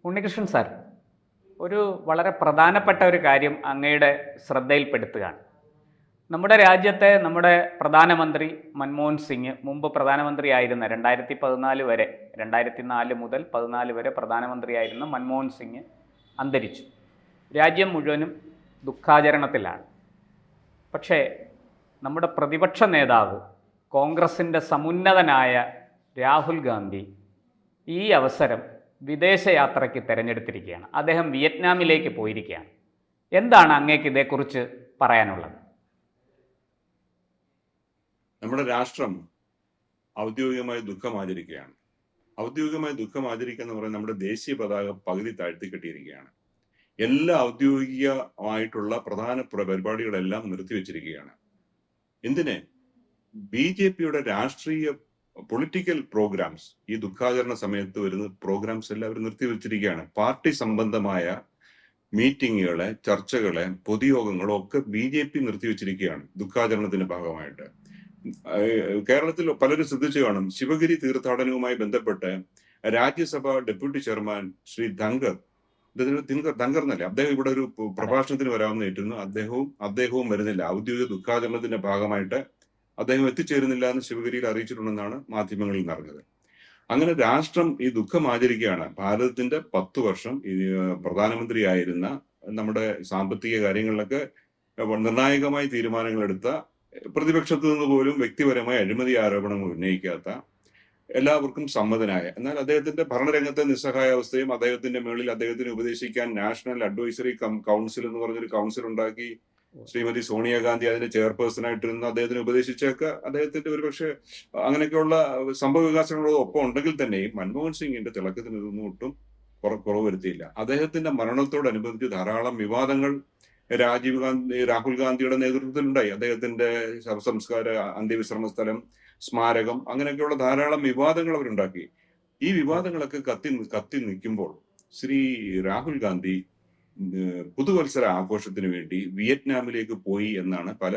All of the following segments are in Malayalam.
ഉണ്ണികൃഷ്ണൻ സാർ, ഒരു വളരെ പ്രധാനപ്പെട്ട ഒരു കാര്യം അങ്ങയുടെ ശ്രദ്ധയിൽപ്പെടുത്തുകയാണ്. നമ്മുടെ രാജ്യത്തെ നമ്മുടെ പ്രധാനമന്ത്രി മൻമോഹൻ സിംഗ് മുമ്പ് പ്രധാനമന്ത്രിയായിരുന്ന 2014 വരെ 2004 മുതൽ 14 വരെ പ്രധാനമന്ത്രിയായിരുന്ന മൻമോഹൻ സിംഗ് അന്തരിച്ചു. രാജ്യം മുഴുവനും ദുഃഖാചരണത്തിലാണ്. പക്ഷേ നമ്മുടെ പ്രതിപക്ഷ നേതാവ് കോൺഗ്രസിൻ്റെ സമുന്നതനായ രാഹുൽ ഗാന്ധി ഈ അവസരം വിദേശയാത്രയ്ക്ക് തിരഞ്ഞെടുത്തിരിക്കുകയാണ്. അദ്ദേഹം വിയറ്റ്നാമിലേക്ക് പോയിരിക്കുകയാണ്. എന്താണ് അങ്ങേക്ക് ഇതേക്കുറിച്ച് പറയാനുള്ളത്? നമ്മുടെ രാഷ്ട്രം ഔദ്യോഗികമായി ദുഃഖം ആചരിക്കുകയാണ്. ഔദ്യോഗികമായി ദുഃഖം ആചരിക്കുക എന്ന് പറയുന്നത് നമ്മുടെ ദേശീയ പതാക പകുതി താഴ്ത്തിക്കെട്ടിയിരിക്കുകയാണ്. എല്ലാ ഔദ്യോഗികമായിട്ടുള്ള പ്രധാന പരിപാടികളെല്ലാം നിർത്തിവെച്ചിരിക്കുകയാണ്. എന്തിന്? BJPയുടെ രാഷ്ട്രീയ പൊളിറ്റിക്കൽ പ്രോഗ്രാംസ്, ഈ ദുഃഖാചരണ സമയത്ത് വരുന്ന പ്രോഗ്രാംസ് എല്ലാം അവർ നിർത്തിവെച്ചിരിക്കുകയാണ്. പാർട്ടി സംബന്ധമായ മീറ്റിങ്ങുകളെ, ചർച്ചകളെ, പൊതുയോഗങ്ങളോ ഒക്കെ BJP നിർത്തിവെച്ചിരിക്കുകയാണ് ദുഃഖാചരണത്തിന്റെ ഭാഗമായിട്ട്. കേരളത്തിൽ പലരും ശ്രദ്ധിച്ചു കാണും, ശിവഗിരി തീർത്ഥാടനവുമായി ബന്ധപ്പെട്ട് രാജ്യസഭ ഡെപ്യൂട്ടി ചെയർമാൻ ശ്രീ ധങ്കർ എന്നല്ലേ, അദ്ദേഹം ഇവിടെ ഒരു പ്രഭാഷണത്തിന് വരാമെന്നിരുന്നു. അദ്ദേഹവും വരുന്നില്ല. ഔദ്യോഗിക ദുഃഖാചരണത്തിന്റെ ഭാഗമായിട്ട് അദ്ദേഹം എത്തിച്ചേരുന്നില്ല എന്ന് ശിവഗിരിയിൽ അറിയിച്ചിട്ടുണ്ടെന്നാണ് മാധ്യമങ്ങളിൽ നിറഞ്ഞത്. അങ്ങനെ രാഷ്ട്രം ഈ ദുഃഖം ആചരിക്കുകയാണ്. ഭാരതത്തിന്റെ 10 വർഷം പ്രധാനമന്ത്രിയായിരുന്ന, നമ്മുടെ സാമ്പത്തിക കാര്യങ്ങളിലൊക്കെ നിർണായകമായി തീരുമാനങ്ങൾ എടുത്ത, പ്രതിപക്ഷത്തു നിന്ന് പോലും വ്യക്തിപരമായ അഴിമതി ആരോപണങ്ങൾ ഉന്നയിക്കാത്ത, എല്ലാവർക്കും സമ്മതനായ, എന്നാൽ അദ്ദേഹത്തിന്റെ ഭരണരംഗത്തെ നിസ്സഹായാവസ്ഥയും അദ്ദേഹത്തിന്റെ മേളിൽ അദ്ദേഹത്തിന് ഉപദേശിക്കാൻ നാഷണൽ അഡ്വൈസറി കൗൺസിൽ എന്ന് പറഞ്ഞൊരു കൗൺസിൽ ഉണ്ടാക്കി ശ്രീമതി സോണിയാഗാന്ധി അതിന്റെ ചെയർപേഴ്സണായിട്ടിരുന്ന് അദ്ദേഹത്തിന് ഉപദേശിച്ചൊക്കെ അദ്ദേഹത്തിന്റെ ഒരുപക്ഷെ അങ്ങനെയൊക്കെയുള്ള സംഭവ വികാസങ്ങളോട് ഒപ്പം ഉണ്ടെങ്കിൽ തന്നെയും മൻമോഹൻ സിംഗിന്റെ തിളക്കത്തിന് ഇതൊന്നും ഒട്ടും കുറവ് വരുത്തിയില്ല. അദ്ദേഹത്തിന്റെ മരണത്തോടനുബന്ധിച്ച് ധാരാളം വിവാദങ്ങൾ രാഹുൽ ഗാന്ധിയുടെ നേതൃത്വത്തിലുണ്ടായി. അദ്ദേഹത്തിന്റെ ശവസംസ്കാര അന്ത്യവിശ്രമ സ്ഥലം, സ്മാരകം, അങ്ങനെയൊക്കെയുള്ള ധാരാളം വിവാദങ്ങൾ അവരുണ്ടാക്കി. ഈ വിവാദങ്ങളൊക്കെ കത്തി നിൽക്കുമ്പോൾ ശ്രീ രാഹുൽ ഗാന്ധി പുതുവത്സര ആഘോഷത്തിന് വേണ്ടി വിയറ്റ്നാമിലേക്ക് പോയി എന്നാണ് പല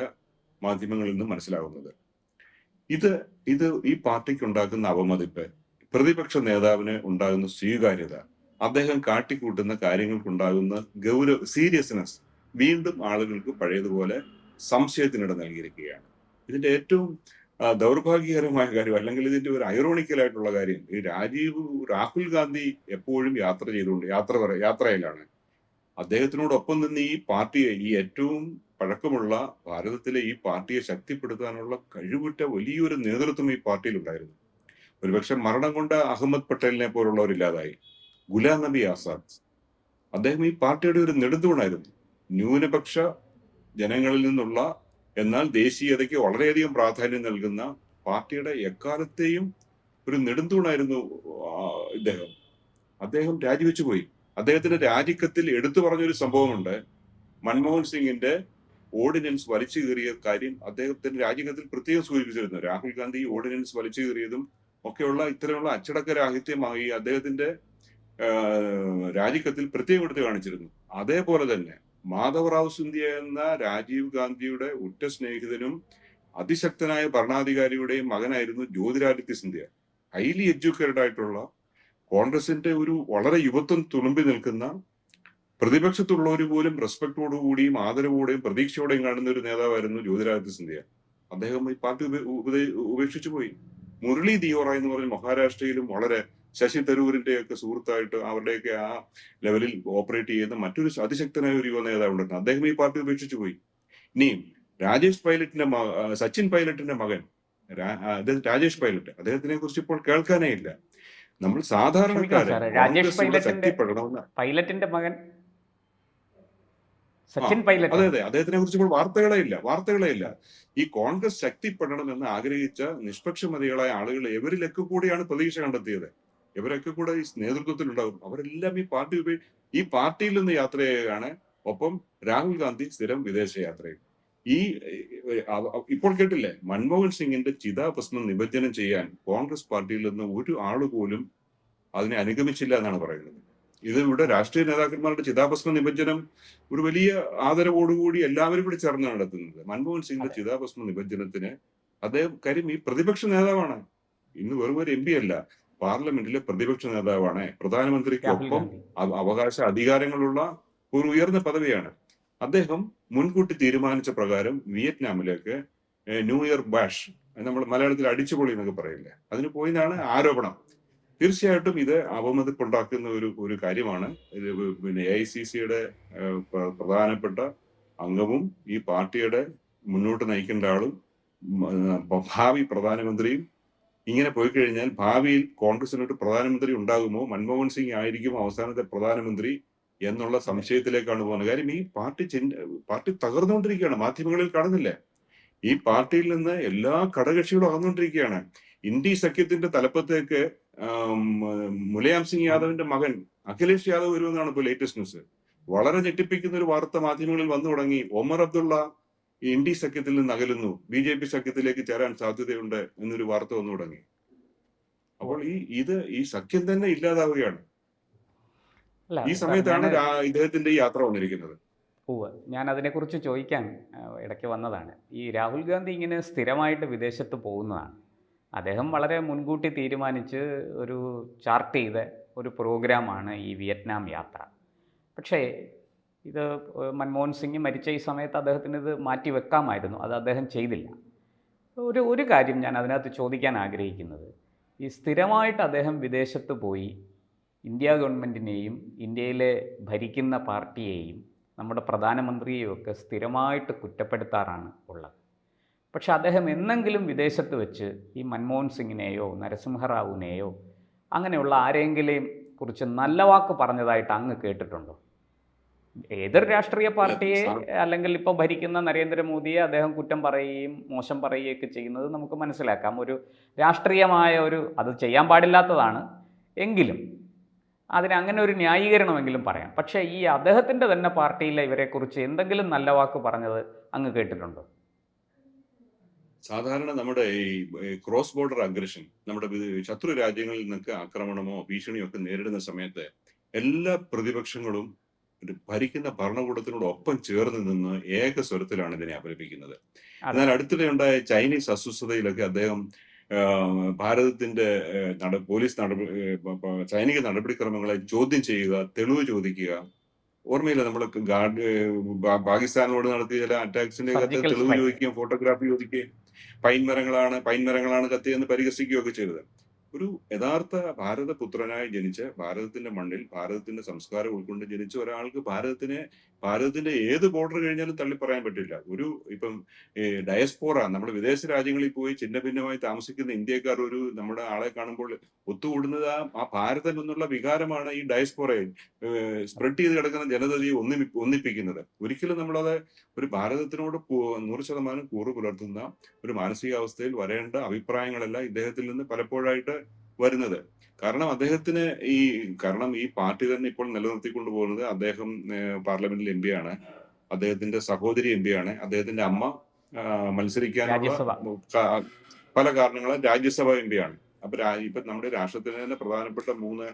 മാധ്യമങ്ങളിൽ നിന്നും മനസ്സിലാകുന്നത്. ഇത് ഈ പാർട്ടിക്ക് ഉണ്ടാക്കുന്ന അവമതിപ്പ്, പ്രതിപക്ഷ നേതാവിന് ഉണ്ടാകുന്ന സ്വീകാര്യത, അദ്ദേഹം കാട്ടിക്കൂട്ടുന്ന കാര്യങ്ങൾക്കുണ്ടാകുന്ന സീരിയസ്നെസ് വീണ്ടും ആളുകൾക്ക് പഴയതുപോലെ സംശയത്തിനിട നൽകിയിരിക്കുകയാണ്. ഇതിന്റെ ഏറ്റവും ദൗർഭാഗ്യകരമായ കാര്യം, അല്ലെങ്കിൽ ഇതിന്റെ ഒരു ഐറോണിക്കലായിട്ടുള്ള കാര്യം, ഈ രാഹുൽ ഗാന്ധി എപ്പോഴും യാത്രയിലാണ്. അദ്ദേഹത്തിനോടൊപ്പം നിന്ന് ഈ പാർട്ടിയെ, ഈ ഏറ്റവും പഴക്കമുള്ള ഭാരതത്തിലെ ഈ പാർട്ടിയെ ശക്തിപ്പെടുത്താനുള്ള കഴിവുറ്റ വലിയൊരു നേതൃത്വം ഈ പാർട്ടിയിൽ ഉണ്ടായിരുന്നു. ഒരുപക്ഷെ മരണം കൊണ്ട് അഹമ്മദ് പട്ടേലിനെ പോലുള്ളവരില്ലാതായി. ഗുലാം നബി ആസാദ്, അദ്ദേഹം ഈ പാർട്ടിയുടെ ഒരു നെടുന്തൂണായിരുന്നു. ന്യൂനപക്ഷ ജനങ്ങളിൽ നിന്നുള്ള, എന്നാൽ ദേശീയതയ്ക്ക് വളരെയധികം പ്രാധാന്യം നൽകുന്ന പാർട്ടിയുടെ എക്കാലത്തെയും ഒരു നെടുന്തൂണായിരുന്നു അദ്ദേഹം രാജിവെച്ചു പോയി. അദ്ദേഹത്തിന്റെ രാജിക്കത്തിൽ എടുത്തു പറഞ്ഞൊരു സംഭവമുണ്ട്. മൻമോഹൻ സിംഗിന്റെ ഓർഡിനൻസ് വലിച്ചു കീറിയ കാര്യം അദ്ദേഹത്തിന്റെ രാജിക്കത്തിൽ പ്രത്യേകം സൂചിപ്പിച്ചിരുന്നു. രാഹുൽ ഗാന്ധി ഓർഡിനൻസ് വലിച്ചു കീറിയതും ഒക്കെയുള്ള ഇത്തരമുള്ള അച്ചടക്ക രാഹിത്യമായി അദ്ദേഹത്തിന്റെ രാജിക്കത്തിൽ പ്രത്യേകം എടുത്ത് കാണിച്ചിരുന്നു. അതേപോലെ തന്നെ മാധവറാവു സിന്ധ്യ എന്ന രാജീവ് ഗാന്ധിയുടെ ഉറ്റ സ്നേഹിതനും അതിശക്തനായ ഭരണാധികാരിയുടെയും മകനായിരുന്നു ജ്യോതിരാദിത്യ സിന്ധ്യ. ഹൈലി എഡ്യൂക്കേറ്റഡ് ആയിട്ടുള്ള, കോൺഗ്രസിന്റെ ഒരു വളരെ യുവത്വം തുളുമ്പി നിൽക്കുന്ന, പ്രതിപക്ഷത്തുള്ളവർ പോലും റെസ്പെക്ടോടുകൂടിയും ആദരവോടെയും പ്രതീക്ഷയോടെയും കാണുന്ന ഒരു നേതാവായിരുന്നു ജ്യോതിരാദിത്യ സിന്ധ്യ. അദ്ദേഹം ഈ പാർട്ടി ഉപേക്ഷിച്ചു പോയി. മുരളി ദിയോറ എന്ന് പറഞ്ഞ മഹാരാഷ്ട്രയിലും വളരെ ശശി തരൂരിന്റെ ഒക്കെ സുഹൃത്തായിട്ട് അവരുടെയൊക്കെ ആ ലെവലിൽ ഓപ്പറേറ്റ് ചെയ്യുന്ന മറ്റൊരു അതിശക്തനായ ഒരു യുവ നേതാവ് ഉണ്ടായിരുന്നു. അദ്ദേഹം ഈ പാർട്ടി ഉപേക്ഷിച്ചു പോയി. ഇനിയും സച്ചിൻ പൈലറ്റിന്റെ മകൻ രാജേഷ് പൈലറ്റ്, അദ്ദേഹത്തിനെ കുറിച്ച് ഇപ്പോൾ കേൾക്കാനേ ഇല്ല. നമ്മൾ സാധാരണക്കാരെ പൈലറ്റിന്റെ മകൻ അതെ, അദ്ദേഹത്തിനെ കുറിച്ച് ഇപ്പോൾ വാർത്തകളേ ഇല്ല. ഈ കോൺഗ്രസ് ശക്തിപ്പെടണമെന്ന് ആഗ്രഹിച്ച നിഷ്പക്ഷമതികളായ ആളുകൾ ഇവരിലൊക്കെ കൂടിയാണ് പ്രതീക്ഷ കണ്ടെത്തിയത്. ഇവരൊക്കെ കൂടെ ഈ നേതൃത്വത്തിലുണ്ടാകും. അവരെല്ലാം ഈ പാർട്ടിയിൽ നിന്ന് യാത്ര ചെയ്യുകയാണ്. ഒപ്പം രാഹുൽ ഗാന്ധി സ്ഥിരം വിദേശ യാത്രയും. ഇപ്പോൾ കേട്ടില്ലേ, മൻമോഹൻ സിംഗിന്റെ ചിതാഭസ്മം നിമജ്ജനം ചെയ്യാൻ കോൺഗ്രസ് പാർട്ടിയിൽ നിന്ന് ഒരു ആള് പോലും അതിനെ അനുഗമിച്ചില്ല എന്നാണ് പറയുന്നത്. ഇത് ഇവിടെ രാഷ്ട്രീയ നേതാക്കന്മാരുടെ ചിതാഭസ്മ നിമജ്ജനം ഒരു വലിയ ആദരവോടുകൂടി എല്ലാവരും കൂടി ചേർന്നാണ് നടത്തുന്നത്. മൻമോഹൻ സിംഗിന്റെ ചിതാഭസ്മ നിമജ്ജനത്തിന് അദ്ദേഹം ഈ പ്രതിപക്ഷ നേതാവാണ്, ഇന്ന് വെറും ഒരു MP അല്ല. പാർലമെന്റിലെ പ്രതിപക്ഷ നേതാവാണ്. രാഹുൽ പ്രധാനമന്ത്രിക്കൊപ്പം ഗാന്ധി. അവകാശ അധികാരങ്ങളുള്ള ഒരു ഉയർന്ന പദവിയാണ്. അദ്ദേഹം മുൻകൂട്ടി തീരുമാനിച്ച പ്രകാരം വിയറ്റ്നാമിലേക്ക് ന്യൂ ഇയർ ബാഷ്, നമ്മൾ മലയാളത്തിൽ അടിച്ചുപൊളി എന്നൊക്കെ പറയില്ലേ, അതിന് പോയിന്നാണ് ആരോപണം. തീർച്ചയായിട്ടും ഇത് അവമതിപ്പുണ്ടാക്കുന്ന ഒരു കാര്യമാണ്. ഇത് പിന്നെ AICCയുടെ പ്രധാനപ്പെട്ട അംഗവും ഈ പാർട്ടിയുടെ മുന്നോട്ട് നയിക്കേണ്ട ആളും ഭാവി പ്രധാനമന്ത്രിയും ഇങ്ങനെ പോയി കഴിഞ്ഞാൽ ഭാവിയിൽ കോൺഗ്രസിനൊരു പ്രധാനമന്ത്രി ഉണ്ടാകുമോ, മൻമോഹൻ സിംഗ് ആയിരിക്കും അവസാനത്തെ പ്രധാനമന്ത്രി എന്നുള്ള സംശയത്തിലേക്കാണ് പോകുന്നത്. കാര്യം ഈ പാർട്ടി തകർന്നുകൊണ്ടിരിക്കുകയാണ്. മാധ്യമങ്ങളിൽ കാണുന്നില്ലേ, ഈ പാർട്ടിയിൽ നിന്ന് എല്ലാ ഘടകകക്ഷികളും അകന്നുകൊണ്ടിരിക്കുകയാണ്. ഇന്ത്യ സഖ്യത്തിന്റെ തലപ്പത്തേക്ക് മുലായം സിംഗ് യാദവിന്റെ മകൻ അഖിലേഷ് യാദവ് വരുമെന്നാണ് ഇപ്പോൾ ലേറ്റസ്റ്റ് ന്യൂസ്. വളരെ ഞെട്ടിപ്പിക്കുന്ന ഒരു വാർത്ത മാധ്യമങ്ങളിൽ വന്നു തുടങ്ങി. ഒമർ അബ്ദുള്ള ഇന്ത്യ സഖ്യത്തിൽ നിന്ന് അകലുന്നു, BJP സഖ്യത്തിലേക്ക് ചേരാൻ സാധ്യതയുണ്ട് എന്നൊരു വാർത്ത വന്നു തുടങ്ങി. അപ്പോൾ ഈ സഖ്യം തന്നെ ഇല്ലാതാവുകയാണ്. ഈ സമയത്താണ് ഇദ്ദേഹത്തിന്റെ ഈ യാത്ര വന്നിരിക്കുന്നത്. ഞാൻ അതിനെക്കുറിച്ച് ചോദിക്കാൻ ഇടയ്ക്ക് വന്നതാണ്. ഈ രാഹുൽ ഗാന്ധി ഇങ്ങനെ സ്ഥിരമായിട്ട് വിദേശത്ത് പോകുന്നതാണ്. അദ്ദേഹം വളരെ മുൻകൂട്ടി തീരുമാനിച്ച് ഒരു ചാർട്ട് ചെയ്ത ഒരു പ്രോഗ്രാമാണ് ഈ വിയറ്റ്നാം യാത്ര. പക്ഷേ ഇത് മൻമോഹൻ സിംഗ് മരിച്ച ഈ സമയത്ത് അദ്ദേഹത്തിന് ഇത് മാറ്റി വെക്കാമായിരുന്നു. അത് അദ്ദേഹം ചെയ്തില്ല. ഒരു കാര്യം ഞാൻ അതിനകത്ത് ചോദിക്കാൻ ആഗ്രഹിക്കുന്നത്, ഈ സ്ഥിരമായിട്ട് അദ്ദേഹം വിദേശത്ത് പോയി ഇന്ത്യ ഗവൺമെൻറ്റിനെയും ഇന്ത്യയിലെ ഭരിക്കുന്ന പാർട്ടിയെയും നമ്മുടെ പ്രധാനമന്ത്രിയെയും ഒക്കെ സ്ഥിരമായിട്ട് കുറ്റപ്പെടുത്താറാണ് ഉള്ളത്. പക്ഷെ അദ്ദേഹം എന്നെങ്കിലും വിദേശത്ത് വെച്ച് ഈ മൻമോഹൻ സിംഗിനെയോ നരസിംഹറാവുവിനെയോ അങ്ങനെയുള്ള ആരെങ്കിലും കുറിച്ച് നല്ല വാക്ക് പറഞ്ഞതായിട്ട് അങ്ങ് കേട്ടിട്ടുണ്ടോ? ഏതൊരു രാഷ്ട്രീയ പാർട്ടിയെ അല്ലെങ്കിൽ ഇപ്പോൾ ഭരിക്കുന്ന നരേന്ദ്രമോദിയെ അദ്ദേഹം കുറ്റം പറയുകയും മോശം പറയുകയൊക്കെ ചെയ്യുന്നത് നമുക്ക് മനസ്സിലാക്കാം. ഒരു രാഷ്ട്രീയമായ അത് ചെയ്യാൻ പാടില്ലാത്തതാണ്, എങ്കിലും അതിന് അങ്ങനെ ഒരു ന്യായീകരണമെങ്കിലും പറയാം. പക്ഷേ ഈ അദ്ദേഹത്തിൻ്റെ തന്നെ പാർട്ടിയിലെ ഇവരെക്കുറിച്ച് എന്തെങ്കിലും നല്ല വാക്ക് പറഞ്ഞത് അങ്ങ് കേട്ടിട്ടുണ്ടോ? സാധാരണ നമ്മുടെ ഈ ക്രോസ് ബോർഡർ അഗ്രഷൻ, നമ്മുടെ ശത്രു രാജ്യങ്ങളിൽ നിന്നൊക്കെ ആക്രമണമോ ഭീഷണിയോ ഒക്കെ നേരിടുന്ന സമയത്ത് എല്ലാ പ്രതിപക്ഷങ്ങളും ഭരിക്കുന്ന ഭരണകൂടത്തിനോടൊപ്പം ചേർന്ന് നിന്ന് ഏക സ്വരത്തിലാണ് ഇതിനെ അപലപിക്കുന്നത്. എന്നാൽ അടുത്തിടെ ഉണ്ടായ ചൈനീസ് അസ്വസ്ഥതയിലൊക്കെ അദ്ദേഹം ഭാരതത്തിന്റെ പോലീസ് സൈനിക നടപടിക്രമങ്ങളെ ചോദ്യം ചെയ്യുക, തെളിവ് ചോദിക്കുക. ഓർമ്മയില്ല, നമ്മൾ പാകിസ്ഥാനോട് നടത്തിയ ചില അറ്റാക്സിന്റെ തെളിവ് ചോദിക്കുകയും ഫോട്ടോഗ്രാഫി ചോദിക്കുകയും പൈൻമരങ്ങളാണ് കത്തിയെന്ന് പരിഹസിക്കുകയൊക്കെ ചെയ്തത്. ഒരു യഥാർത്ഥ ഭാരതപുത്രനായി ജനിച്ച് ഭാരതത്തിന്റെ മണ്ണിൽ ഭാരതത്തിന്റെ സംസ്കാരം ഉൾക്കൊണ്ട് ജനിച്ച ഒരാൾക്ക് ഭാരതത്തിന്റെ ഏത് ബോർഡർ കഴിഞ്ഞാലും തള്ളിപ്പറയാൻ പറ്റില്ല. ഇപ്പം ഡയസ്പോറ, നമ്മുടെ വിദേശ രാജ്യങ്ങളിൽ പോയി ഛിന്ന ഭിന്നമായി താമസിക്കുന്ന ഇന്ത്യക്കാർ നമ്മുടെ ആളെ കാണുമ്പോൾ ഒത്തുകൂടുന്നത് ആ ഭാരതം എന്നുള്ള വികാരമാണ് ഈ ഡയസ്പോറയെ സ്പ്രെഡ് ചെയ്ത് കിടക്കുന്ന ജനതയെ ഒന്നിപ്പിക്കുന്നത്. ഒരിക്കലും നമ്മളത് ഒരു ഭാരതത്തിനോട് 100% കൂറ് പുലർത്തുന്ന ഒരു മാനസികാവസ്ഥയിൽ വരേണ്ട അഭിപ്രായങ്ങളല്ല ഇദ്ദേഹത്തിൽ നിന്ന് പലപ്പോഴായിട്ട് വരുന്നത്. കാരണം അദ്ദേഹത്തിന് ഈ പാർട്ടി തന്നെ ഇപ്പോൾ നിലനിർത്തിക്കൊണ്ടു പോകുന്നത്, അദ്ദേഹം പാർലമെന്റിൽ MP ആണ്, അദ്ദേഹത്തിന്റെ സഹോദരി MP ആണ്, അദ്ദേഹത്തിന്റെ അമ്മ മത്സരിക്കാനുള്ള പല കാരണങ്ങളും രാജ്യസഭ MP ആണ്. അപ്പൊ ഇപ്പൊ നമ്മുടെ രാഷ്ട്രത്തിന് തന്നെ പ്രധാനപ്പെട്ട 3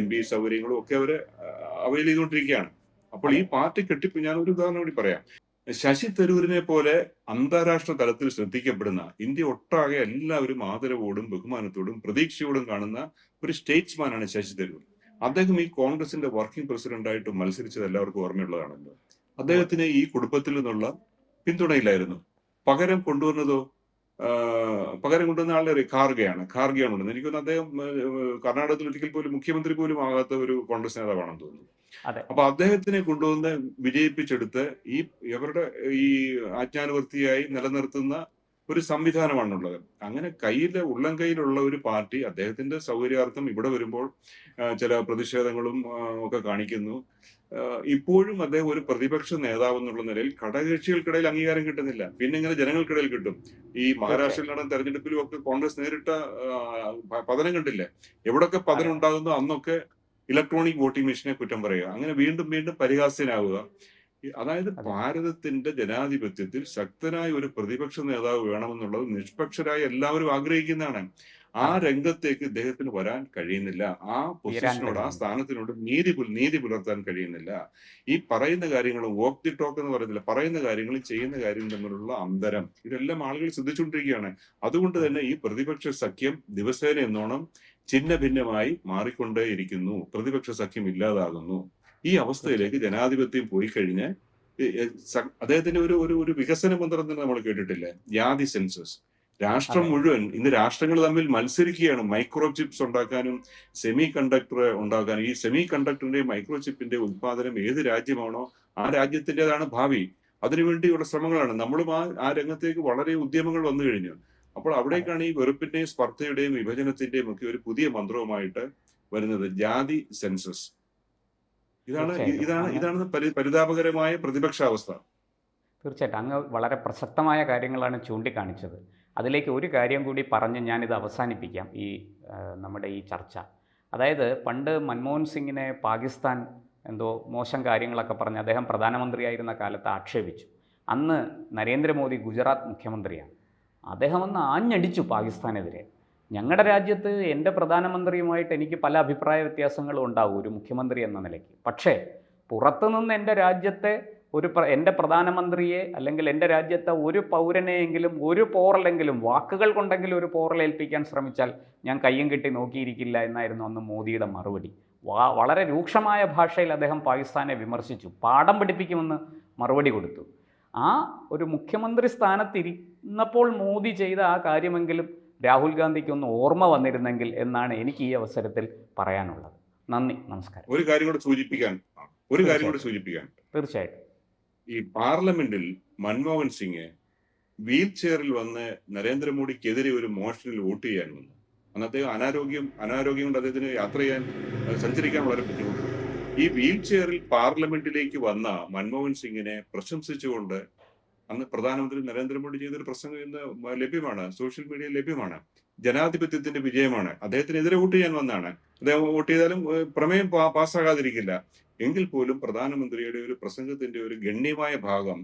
MP സൗകര്യങ്ങളും ഒക്കെ അവര് അവൈൽ ചെയ്തുകൊണ്ടിരിക്കുകയാണ്. അപ്പോൾ ഈ പാർട്ടി ഞാൻ ഒരു ഉദാഹരണം കൂടി പറയാം. ശശി തരൂരിനെ പോലെ അന്താരാഷ്ട്ര തലത്തിൽ ശ്രദ്ധിക്കപ്പെടുന്ന, ഇന്ത്യ ഒട്ടാകെ എല്ലാവരും ആദരവോടും ബഹുമാനത്തോടും പ്രതീക്ഷയോടും കാണുന്ന ഒരു സ്റ്റേറ്റ്സ്മാനാണ് ശശി തരൂർ. അദ്ദേഹം ഈ കോൺഗ്രസിന്റെ വർക്കിംഗ് പ്രസിഡന്റായിട്ട് മത്സരിച്ചത് എല്ലാവർക്കും ഓർമ്മയുള്ളതാണല്ലോ. അദ്ദേഹത്തിന് ഈ കുടുംബത്തിൽ നിന്നുള്ള പിന്തുണയില്ലായിരുന്നു. പകരം കൊണ്ടുവന്ന ആളുടെ ഖാർഗെയാണ് ഉള്ളത്. എനിക്കൊന്ന് അദ്ദേഹം കർണാടകത്തിൽ ഒരിക്കൽ പോലും മുഖ്യമന്ത്രി പോലും ആകാത്ത ഒരു കോൺഗ്രസ് നേതാവാണെന്ന് തോന്നുന്നു. അപ്പൊ അദ്ദേഹത്തിനെ കൊണ്ടുവന്ന് വിജയിപ്പിച്ചെടുത്ത് ഇവരുടെ ആജ്ഞാനുവർത്തിയായി നിലനിർത്തുന്ന ഒരു സംവിധാനമാണുള്ളത്. അങ്ങനെ ഉള്ളം കയ്യിലുള്ള ഒരു പാർട്ടി അദ്ദേഹത്തിന്റെ സൗകര്യാർത്ഥം ഇവിടെ വരുമ്പോൾ ചില പ്രതിഷേധങ്ങളും ഒക്കെ കാണിക്കുന്നു. ഇപ്പോഴും അദ്ദേഹം ഒരു പ്രതിപക്ഷ നേതാവ് എന്നുള്ള നിലയിൽ ഘടകകക്ഷികൾക്കിടയിൽ അംഗീകാരം കിട്ടുന്നില്ല. പിന്നെ ഇങ്ങനെ ജനങ്ങൾക്കിടയിൽ കിട്ടും. ഈ മഹാരാഷ്ട്രയിൽ നടന്ന തെരഞ്ഞെടുപ്പിലും ഒക്കെ കോൺഗ്രസ് നേരിട്ട പതനം കണ്ടില്ലേ? എവിടൊക്കെ പതനം ഉണ്ടാകുന്നു അന്നൊക്കെ ഇലക്ട്രോണിക് വോട്ടിംഗ് മെഷീനെ കുറ്റം പറയുക, അങ്ങനെ വീണ്ടും വീണ്ടും പരിഹാസ്യനാവുക. അതായത് ഭാരതത്തിന്റെ ജനാധിപത്യത്തിൽ ശക്തനായ ഒരു പ്രതിപക്ഷ നേതാവ് വേണമെന്നുള്ളത് നിഷ്പക്ഷരായ എല്ലാവരും ആഗ്രഹിക്കുന്നതാണ്. ആ രംഗത്തേക്ക് ഇദ്ദേഹത്തിന് വരാൻ കഴിയുന്നില്ല. ആ പൊസിഷനോട്, ആ സ്ഥാനത്തിനോട് നീതി പുലർത്താൻ കഴിയുന്നില്ല. ഈ പറയുന്ന കാര്യങ്ങളും വോക്ക് ദി ടോക്ക് എന്ന് പറയുന്നില്ല, പറയുന്ന കാര്യങ്ങളും ചെയ്യുന്ന കാര്യങ്ങളും തമ്മിലുള്ള അന്തരം ഇതെല്ലാം ആളുകൾ ശ്രദ്ധിച്ചുകൊണ്ടിരിക്കുകയാണ്. അതുകൊണ്ട് തന്നെ ഈ പ്രതിപക്ഷ സഖ്യം ദിവസേന എന്നോണം ഛിന്ന ഭിന്നമായി മാറിക്കൊണ്ടേയിരിക്കുന്നു. പ്രതിപക്ഷ സഖ്യം ഇല്ലാതാകുന്നു. ഈ അവസ്ഥയിലേക്ക് ജനാധിപത്യം പോയി കഴിഞ്ഞ് അദ്ദേഹത്തിന്റെ ഒരു ഒരു ഒരു വികസന മന്ത്രം തന്നെ നമ്മൾ കേട്ടിട്ടില്ലേ? ജാതി സെൻസസ്. രാഷ്ട്രം അതെ മുഴുവൻ ഇന്ന് രാഷ്ട്രങ്ങൾ തമ്മിൽ മത്സരിക്കുകയാണ് മൈക്രോ ചിപ്സ് ഉണ്ടാക്കാനും സെമി കണ്ടക്ടർ ഉണ്ടാക്കാനും. ഈ സെമി കണ്ടക്ടറിന്റെ മൈക്രോ ചിപ്പിന്റെ ഉത്പാദനം ഏത് രാജ്യമാണോ ആ രാജ്യത്തിൻ്റെതാണ് ഭാവി. അതിനുവേണ്ടിയുള്ള ശ്രമങ്ങളാണ്. നമ്മളും ആ രംഗത്തേക്ക് വളരെ ഉദ്യമങ്ങൾ വന്നു കഴിഞ്ഞു. അപ്പോൾ അതെ അവിടേക്കാണ് ഈ വെറുപ്പിന്റെയും സ്പർദ്ധയുടെയും വിഭജനത്തിന്റെയും ഒക്കെ ഒരു പുതിയ മന്ത്രവുമായിട്ട് വരുന്നത്, ജാതി സെൻസസ്. ഇതാണ് തീർച്ചയായിട്ടും ഇതാണ് അങ്ങ് ഇതാണ് പരിതാപകരമായ പ്രതിപക്ഷാവസ്ഥ. തീർച്ചയായിട്ടും അങ്ങ് വളരെ പ്രസക്തമായ കാര്യങ്ങളാണ് ചൂണ്ടിക്കാണിച്ചത്. അതിലേക്ക് ഒരു കാര്യം കൂടി പറഞ്ഞ് ഞാനിത് അവസാനിപ്പിക്കാം നമ്മുടെ ഈ ചർച്ച. അതായത് പണ്ട് മൻമോഹൻ സിംഗിനെ പാകിസ്ഥാൻ എന്തോ മോശം കാര്യങ്ങളൊക്കെ പറഞ്ഞ് അദ്ദേഹം പ്രധാനമന്ത്രിയായിരുന്ന കാലത്ത് ആക്ഷേപിച്ചു. അന്ന് നരേന്ദ്രമോദി ഗുജറാത്ത് മുഖ്യമന്ത്രിയാണ്. അദ്ദേഹം അന്ന് ആഞ്ഞടിച്ചു പാകിസ്ഥാനെതിരെ. ഞങ്ങളുടെ രാജ്യത്ത് എൻ്റെ പ്രധാനമന്ത്രിയുമായിട്ട് എനിക്ക് പല അഭിപ്രായ വ്യത്യാസങ്ങളും ഉണ്ടാകും ഒരു മുഖ്യമന്ത്രി എന്ന നിലയ്ക്ക്. പക്ഷേ പുറത്തുനിന്ന് എൻ്റെ രാജ്യത്തെ എൻ്റെ പ്രധാനമന്ത്രിയെ അല്ലെങ്കിൽ എൻ്റെ രാജ്യത്തെ ഒരു പൗരനെയെങ്കിലും ഒരു പോറലെങ്കിലും വാക്കുകൾ കൊണ്ടെങ്കിലും ഒരു പോറലേൽപ്പിക്കാൻ ശ്രമിച്ചാൽ ഞാൻ കയ്യും കെട്ടി നോക്കിയിരിക്കില്ല എന്നായിരുന്നു അന്ന് മോദിയുടെ മറുപടി. വളരെ രൂക്ഷമായ ഭാഷയിൽ അദ്ദേഹം പാകിസ്ഥാനെ വിമർശിച്ചു. പാഠം പഠിപ്പിക്കുമെന്ന് മറുപടി കൊടുത്തു. ആ ഒരു മുഖ്യമന്ത്രി സ്ഥാനത്തിരുന്നപ്പോൾ മോദി ചെയ്ത ആ കാര്യമെങ്കിലും രാഹുൽ ഗാന്ധിക്ക് ഒന്ന് ഓർമ്മ വന്നിരുന്നെങ്കിൽ എന്നാണ് എനിക്ക് ഈ അവസരത്തിൽ പറയാനുള്ളത്. നന്ദി, നമസ്കാരം. ഒരു കാര്യം കൂടെ തീർച്ചയായിട്ടും സൂചിപ്പിക്കാൻ തീർച്ചയായിട്ടും ഈ പാർലമെന്റിൽ മൻമോഹൻ സിംഗ് വീൽ ചെയറിൽ വന്ന് നരേന്ദ്രമോദിക്കെതിരെ ഒരു മോഷനിൽ വോട്ട് ചെയ്യാൻ വന്നു. അന്ന് അദ്ദേഹം അനാരോഗ്യം കൊണ്ട് അദ്ദേഹത്തിന് യാത്ര ചെയ്യാൻ സഞ്ചരിക്കാൻ വളരെ ബുദ്ധിമുട്ടുണ്ട്. ഈ വീൽ ചെയറിൽ പാർലമെന്റിലേക്ക് വന്ന മൻമോഹൻ സിംഗിനെ പ്രശംസിച്ചുകൊണ്ട് അന്ന് പ്രധാനമന്ത്രി നരേന്ദ്രമോദി ചെയ്തൊരു പ്രസംഗം ഇന്ന് ലഭ്യമാണ്, സോഷ്യൽ മീഡിയയിൽ ലഭ്യമാണ്. ജനാധിപത്യത്തിന്റെ വിജയമാണ്. അദ്ദേഹത്തിനെതിരെ വോട്ട് ചെയ്യാൻ വന്നാണ്. അദ്ദേഹം വോട്ട് ചെയ്താലും പ്രമേയം പാസ്സാകാതിരിക്കില്ല. എങ്കിൽ പോലും പ്രധാനമന്ത്രിയുടെ ഒരു പ്രസംഗത്തിന്റെ ഒരു ഗണ്യമായ ഭാഗം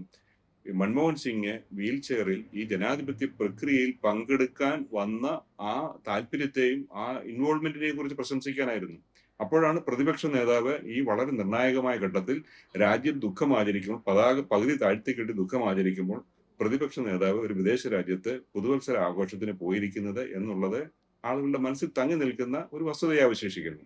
മൻമോഹൻ സിംഗ് വീൽ ചെയറിൽ ഈ ജനാധിപത്യ പ്രക്രിയയിൽ പങ്കെടുക്കാൻ വന്ന ആ താല്പര്യത്തെയും ആ ഇൻവോൾവ്മെന്റിനെയും കുറിച്ച് പ്രശംസിക്കാനായിരുന്നു. അപ്പോഴാണ് പ്രതിപക്ഷ നേതാവ് ഈ വളരെ നിർണായകമായ ഘട്ടത്തിൽ രാജ്യം ദുഃഖം ആചരിക്കുമ്പോൾ, പതാക പകുതി താഴ്ത്തിക്കെട്ടി ദുഃഖം ആചരിക്കുമ്പോൾ പ്രതിപക്ഷ നേതാവ് ഒരു വിദേശ രാജ്യത്ത് പുതുവത്സര ആഘോഷത്തിന് പോയിരിക്കുന്നത് എന്നുള്ളത് ആളുകളുടെ മനസ്സിൽ തങ്ങി നിൽക്കുന്ന ഒരു വസ്തുതയെ അവശേഷിക്കുന്നു.